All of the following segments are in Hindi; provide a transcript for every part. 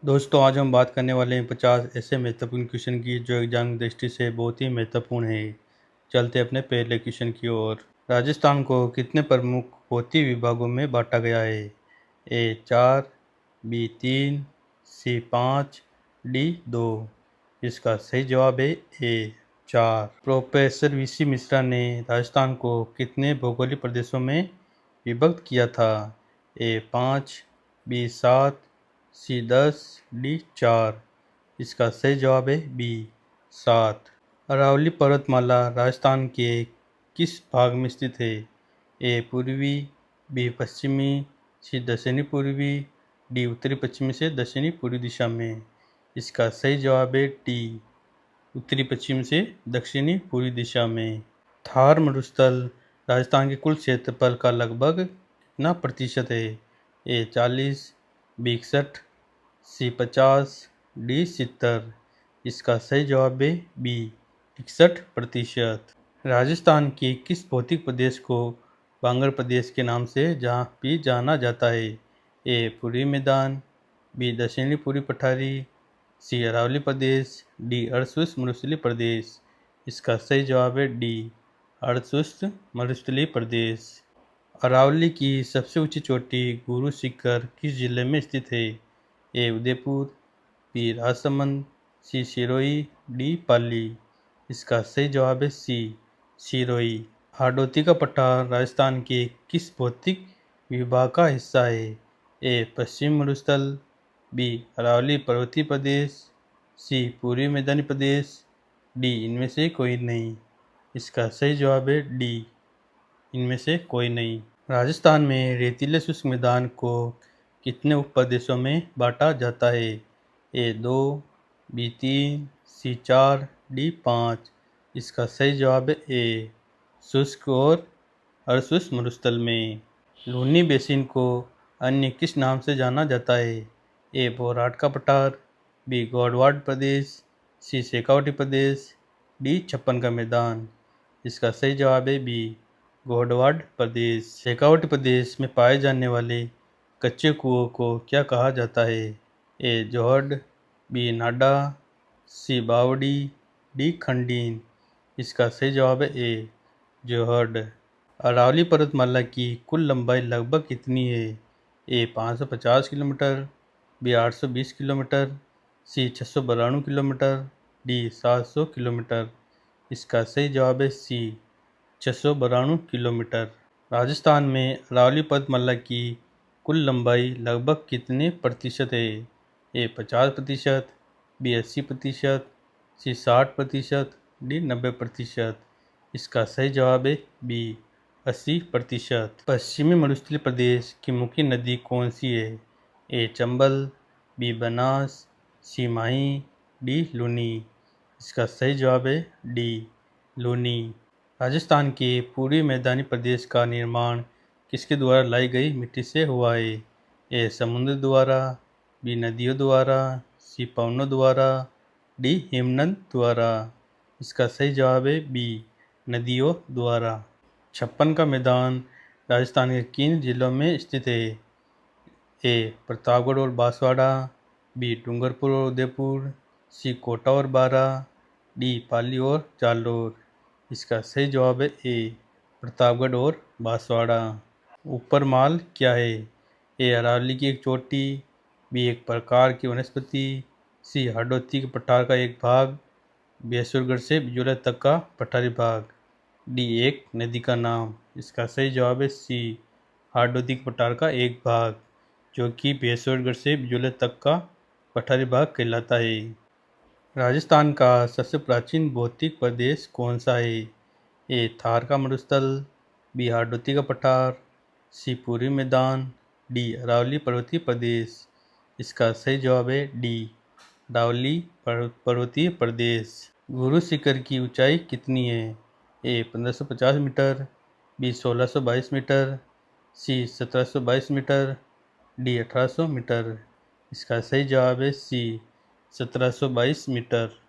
दोस्तों आज हम बात करने वाले हैं 50 ऐसे महत्वपूर्ण क्वेश्चन की जो एग्जाम की दृष्टि से बहुत ही महत्वपूर्ण है। चलते अपने पहले क्वेश्चन की ओर। राजस्थान को कितने प्रमुख भौतिक विभागों में बांटा गया है? ए 4, बी 3, सी 5, डी 2। इसका सही जवाब है ए 4। प्रोफेसर वीसी मिश्रा ने राजस्थान को कितने भौगोलिक प्रदेशों में विभक्त किया था? ए 5, बी 7, सी 10, डी 4। इसका सही जवाब है बी 7। अरावली पर्वतमाला राजस्थान के किस भाग में स्थित है? ए पूर्वी, बी पश्चिमी, सी दक्षिणी पूर्वी, डी उत्तरी पश्चिमी से दक्षिणी पूर्वी दिशा में। इसका सही जवाब है डी उत्तरी पश्चिम से दक्षिणी पूर्वी दिशा में। थार मरुस्थल राजस्थान के कुल क्षेत्रफल का लगभग कितना प्रतिशत है? ए 40, बी 61, सी 50, डी 70। इसका सही जवाब है बी 61%। राजस्थान के किस भौतिक प्रदेश को बांगर प्रदेश के नाम से भी जाना जाता है? ए पूर्वी मैदान, बी दक्षिणी पूर्वी पठारी, सी अरावली प्रदेश, डी अर्धशुष्क मरुस्थलीय प्रदेश। इसका सही जवाब है डी अर्धशुष्क मरुस्थलीय प्रदेश। अरावली की सबसे ऊंची चोटी गुरु शिखर किस जिले में स्थित है? ए उदयपुर, बी राजसमंद, सी सिरोही, डी पाली। इसका सही जवाब है सी सिरोही। हाडोती का पठार राजस्थान के किस भौतिक विभाग का हिस्सा है? ए पश्चिम मरुस्थल, बी अरावली पर्वतीय प्रदेश, सी पूर्वी मैदानी प्रदेश, डी इनमें से कोई नहीं। इसका सही जवाब है डी इनमें से कोई नहीं। राजस्थान में रेतीले शुष्क मैदान को कितने उप प्रदेशों में बांटा जाता है? ए 2, बी 3, सी 4, डी 5। इसका सही जवाब है ए शुष्क और अर्धशुष्क मरुस्थल में। लूनी बेसिन को अन्य किस नाम से जाना जाता है? ए बोराट का पठार, बी गौडवाड प्रदेश, सी शेखावटी प्रदेश, डी छप्पन का मैदान। इसका सही जवाब है बी गौडवाड प्रदेश। शेखावटी प्रदेश में पाए जाने वाले कच्चे कुओं को क्या कहा जाता है? ए जोहड़, बी नाडा, सी बावड़ी, डी खंडीन। इसका सही जवाब है ए जोहड़। अरावली पर्वतमाला की कुल लंबाई लगभग कितनी है? ए 550 किलोमीटर, बी 820 किलोमीटर, सी 692 किलोमीटर, डी 700 किलोमीटर। इसका सही जवाब है सी 692 किलोमीटर। राजस्थान में अरावली पर्वतमाला की कुल लंबाई लगभग कितने प्रतिशत है? ए 50%, बी 80%, सी 60%, डी 90%। इसका सही जवाब है बी 80%। पश्चिमी मरुस्थलीय प्रदेश की मुख्य नदी कौन सी है? ए चंबल, बी बनास, सी माही, डी लूनी। इसका सही जवाब है डी लूनी। राजस्थान के पूर्वी मैदानी प्रदेश का निर्माण किसके द्वारा लाई गई मिट्टी से हुआ है? ए समुद्र द्वारा, बी नदियों द्वारा, सी पवनों द्वारा, डी हिमनद द्वारा। इसका सही जवाब है बी नदियों द्वारा। छप्पन का मैदान राजस्थान के किन जिलों में स्थित है? ए प्रतापगढ़ और बांसवाड़ा, बी डूंगरपुर और उदयपुर, सी कोटा और बारा, डी पाली और जालोर। इसका सही जवाब है ए प्रतापगढ़ और बांसवाड़ा। ऊपर माल क्या है? ए अरावली की एक चोटी, बी एक प्रकार की वनस्पति, सी हाडोती के पठार का एक भाग, बेसुरगढ़ से बिजोला तक का पठारी भाग, डी एक नदी का नाम। इसका सही जवाब है सी हाडोती के पठार का एक भाग जो कि बेसुरगढ़ से बिजोला तक का पठारी भाग कहलाता है। राजस्थान का सबसे प्राचीन भौतिक प्रदेश कौन सा है? ए थार का मरुस्थल, बी हाडोती का पठार, सी पूर्वी मैदान, डी अरावली पर्वतीय प्रदेश। इसका सही जवाब है डी अरावली पर्वतीय प्रदेश। गुरु शिखर की ऊंचाई कितनी है? ए 1550 मीटर, बी 1622 मीटर, सी 1722 मीटर, डी 1800 मीटर। इसका सही जवाब है सी 1722 मीटर।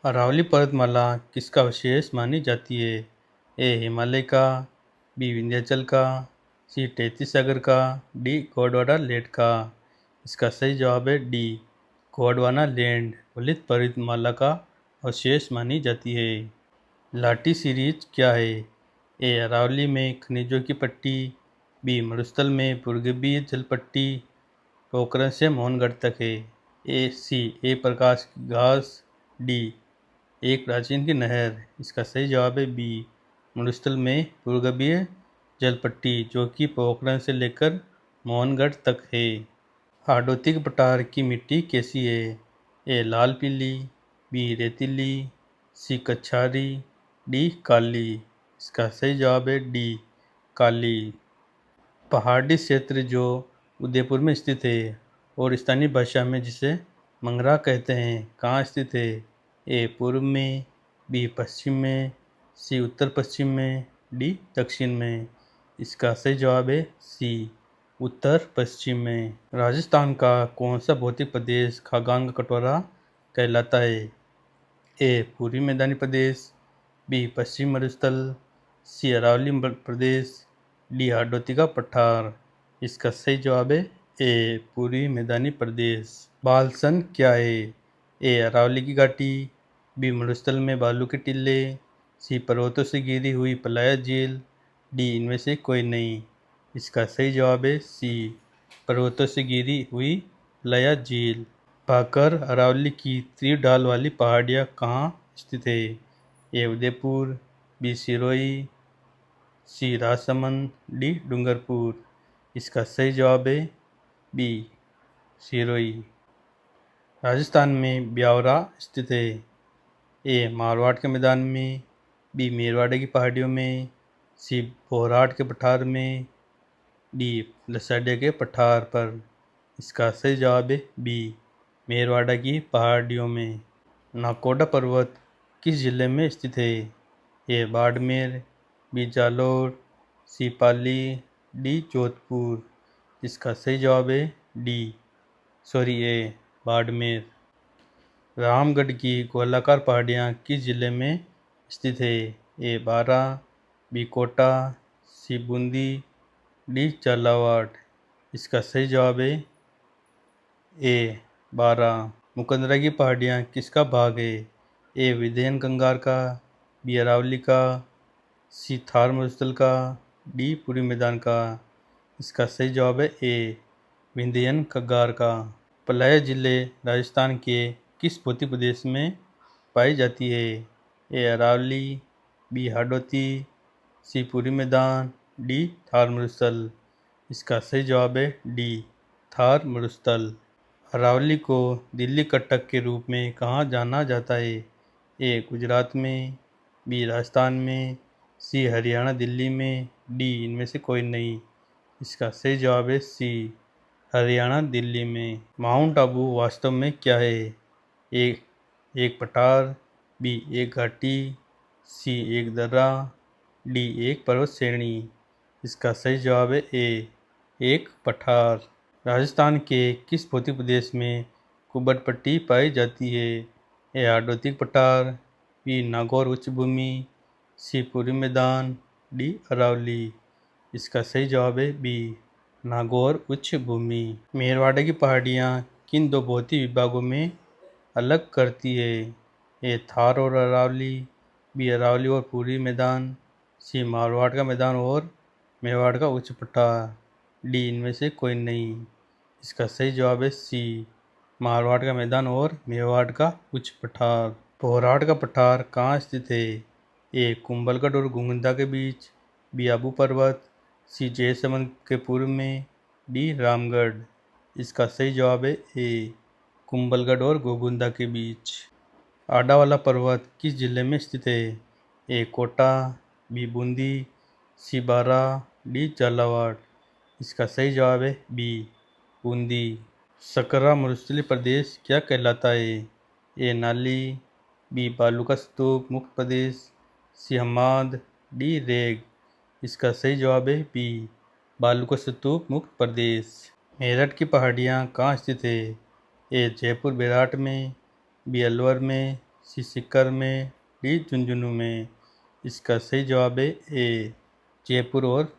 अरावली पर्वतमाला किसका अवशेष मानी जाती है? ए हिमालय का, बी विंध्याचल का, सी 33 सागर का, डी गौडवाड़ा लेट का। इसका सही जवाब है डी गोंडवाना लैंड ललित पर्वतमाला का अवशेष मानी जाती है। लाटी सीरीज क्या है? ए अरावली में खनिजों की पट्टी, बी मरुस्थल में पूर्वगीय जल पट्टी, पोखरण से मोहनगढ़ तक है। ए प्रकाश की घास, डी एक प्राचीन की नहर। इसका सही जवाब है बी मरुस्थल में पूर्वगीय जल पट्टी, जो कि पोखरण से लेकर मोहनगढ़ तक है। हाड़ौती के पठार की मिट्टी कैसी है? ए लाल पीली, बी रेतीली, सी कछारी, डी काली। इसका सही जवाब है डी काली। पहाड़ी क्षेत्र जो उदयपुर में स्थित है और स्थानीय भाषा में जिसे मंगरा कहते हैं, कहाँ स्थित है? ए पूर्व में, बी पश्चिम में, सी उत्तर पश्चिम में, डी दक्षिण में। इसका सही जवाब है सी उत्तर पश्चिम में। राजस्थान का कौन सा भौतिक प्रदेश खागान का कटोरा कहलाता है? ए पूर्वी मैदानी प्रदेश, बी पश्चिम मरुस्थल, सी अरावली प्रदेश, डी हाड़ौती का पठार। इसका सही जवाब है ए पूर्वी मैदानी प्रदेश। बालसन क्या है? ए अरावली की घाटी, बी मरुस्थल में बालू के टीले, सी पर्वतों से घिरी हुई पलाया झील, डी इनमें से कोई नहीं। इसका सही जवाब है सी पर्वतों से घिरी हुई पलाया झील। भाकर अरावली की तीव्र ढाल वाली पहाड़ियाँ कहाँ स्थित है? ए उदयपुर, बी सिरोही, सी राजसमंद, डी डूंगरपुर। इसका सही जवाब है बी सिरोही। राजस्थान में ब्यावरा स्थित है। ए मारवाड़ के मैदान में, बी मेरवाड़ा की पहाड़ियों में, सी बोराट के पठार में, डी लसाडिया के पठार पर। इसका सही जवाब है बी मेरवाड़ा की पहाड़ियों में। नाकोडा पर्वत किस जिले में स्थित है? ए बाड़मेर, बी जालोर, सी पाली, डी जोधपुर। इसका सही जवाब है ए बाड़मेर। रामगढ़ की गोलाकार पहाड़ियाँ किस जिले में स्थित है? ए बारा, बी कोटा, सी बूंदी, डी झालावाड़। इसका सही जवाब है ए बारा। मुकंदरा की पहाड़ियाँ किसका भाग है? ए विंध्य कंगार का, बी अरावली का, सी थार मरुस्थल का, डी पूरी मैदान का। इसका सही जवाब है ए विंध्य कंगार का। पलाया जिले राजस्थान के किस भौतिक प्रदेश में पाई जाती है? ए अरावली, बी हाड़ौती, सी पूरी मैदान, डी थार मरुस्थल। इसका सही जवाब है डी थार मरुस्थल। अरावली को दिल्ली कटक के रूप में कहाँ जाना जाता है? ए गुजरात में, बी राजस्थान में, सी हरियाणा दिल्ली में, डी इनमें से कोई नहीं। इसका सही जवाब है सी हरियाणा दिल्ली में। माउंट आबू वास्तव में क्या है? एक पठार, बी एक घाटी, सी एक दर्रा, डी एक पर्वत श्रेणी। इसका सही जवाब है ए एक पठार। राजस्थान के किस भौतिक प्रदेश में कुब्बड़ पट्टी पाई जाती है? ए हाड़ौती पठार, बी नागौर उच्च भूमि, सी पूरी मैदान, डी अरावली। इसका सही जवाब है बी नागौर उच्च भूमि। मेरवाड़ा की पहाड़ियाँ किन दो भौतिक विभागों में अलग करती है? ए थार और अरावली, बी अरावली और पूरी मैदान, सी मारवाड़ का मैदान और मेवाड़ का उच्च पठार, डी इनमें से कोई नहीं। इसका सही जवाब है सी मारवाड़ का मैदान और मेवाड़ का उच्च पठार। पोहराट का पठार कहाँ स्थित है? ए कुंभलगढ़ और घुंगुंदा के बीच, बी आबू पर्वत, सी जयसमंद के पूर्व में, डी रामगढ़। इसका सही जवाब है ए कुंभलगढ़ और घुंगुंदा के बीच। आडावाला पर्वत किस जिले में स्थित है? ए कोटा, बी बूंदी, सी बारा, डी झालावाड़। इसका सही जवाब है बी बूंदी। सकरा मरुस्थलीय प्रदेश क्या कहलाता है? ए नाली, बी बालू का स्तूप मुक्त प्रदेश, सी हमाद, डी रेग। इसका सही जवाब है बी बालू का स्तूप मुक्त प्रदेश। मेरठ की पहाड़ियाँ कहाँ स्थित है? ए जयपुर बेराट में, बी अलवर में, सी सीकर में, डी झुंझुनू में। इसका सही जवाब है ए जयपुर और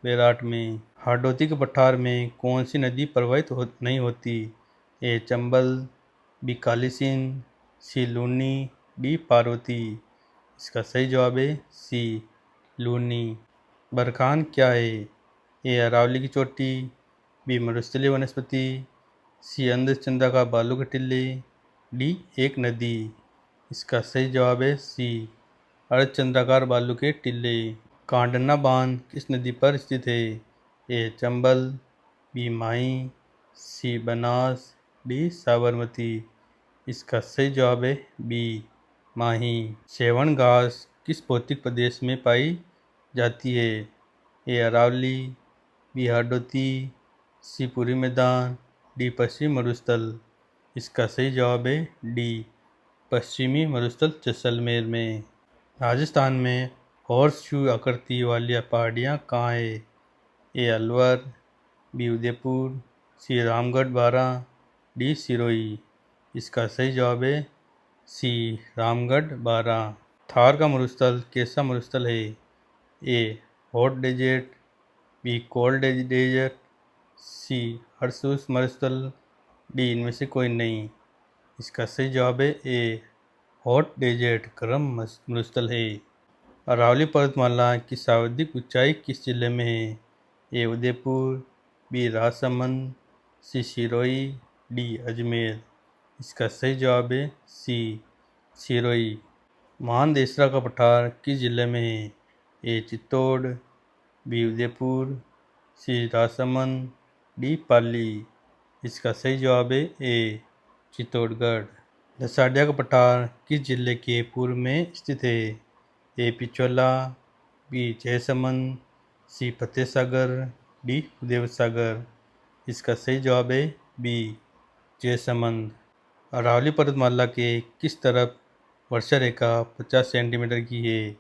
बेराट में। हाड़ौती के पठार में कौन सी नदी प्रवाहित नहीं होती? ए चंबल, बी कालीसिंध, सी लूनी, डी पार्वती। इसका सही जवाब है सी लूनी। बरखान क्या है? ए अरावली की चोटी, बी मरुस्थलीय वनस्पति, सी अंधचंद्रा बालू के टिल्ले, डी एक नदी। इसका सही जवाब है सी अर्धचंद्राकार बालू के टिल्ले। कांडना बांध किस नदी पर स्थित है? ए चंबल, बी माही, सी बनास, डी साबरमती। इसका सही जवाब है बी माही। सेवन घास किस भौतिक प्रदेश में पाई जाती है? ए अरावली, बी हाडोती, सी पुरी मैदान, डी पश्चिमी मरुस्थल। इसका सही जवाब है डी पश्चिमी मरुस्थल जैसलमेर में। राजस्थान में हॉर्स शू आकृति वाली पहाड़ियाँ कहाँ है? ए अलवर, बी उदयपुर, सी रामगढ़ बारा, डी सिरोही। इसका सही जवाब है सी रामगढ़ बारा। थार का मरुस्थल कैसा मरुस्थल है? A hot desert, B cold desert, C हर्षुस मरुस्थल, डी इनमें से कोई नहीं। इसका सही जवाब है ए हॉट डेजर्ट गर्म मरुस्थल है। अरावली पर्वतमाला की सर्वाधिक ऊंचाई किस जिले में है? ए उदयपुर, बी राजसमंद, सी सिरोही, डी अजमेर। इसका सही जवाब है सी सिरोही। महान देसरा का पठार किस जिले में है? ए चित्तौड़, बी उदयपुर, सी राजसमंद, डी पाली। इसका सही जवाब है ए चित्तौड़गढ़। दसाडिया का पठार किस जिले के पूर्व में स्थित है? ए पिछोला, बी जयसमंद, सी फतेह सागर, डी उदय सागर। इसका सही जवाब है बी जयसमंद। अरावली पर्वतमाला के किस तरफ वर्षा रेखा 50 सेंटीमीटर की है?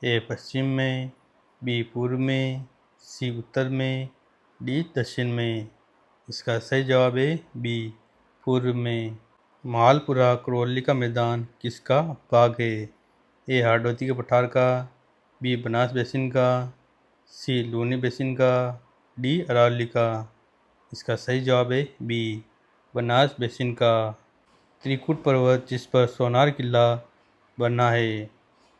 ए पश्चिम में, बी पूर्व में, सी उत्तर में, डी दक्षिण में। इसका सही जवाब है बी पूर्व में। मालपुरा करौली का मैदान किसका भाग है? ए हाडोती के पठार का, बी बनास बेसिन का, सी लूनी बेसिन का, डी अरावली का। इसका सही जवाब है बी बनास बेसिन का। त्रिकुट पर्वत जिस पर सोनार किला बना है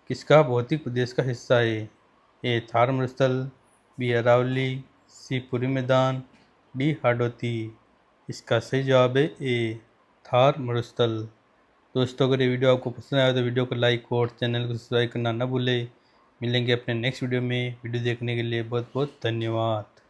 किसका भौतिक प्रदेश का हिस्सा है? ए थार मरुस्थल, बी अरावली, सी पुरी मैदान, डी हाडोती। इसका सही जवाब है ए थार मरुस्थल। दोस्तों अगर ये वीडियो आपको पसंद आया तो वीडियो को लाइक और चैनल को सब्सक्राइब करना ना भूलें। मिलेंगे अपने नेक्स्ट वीडियो में। वीडियो देखने के लिए बहुत बहुत धन्यवाद।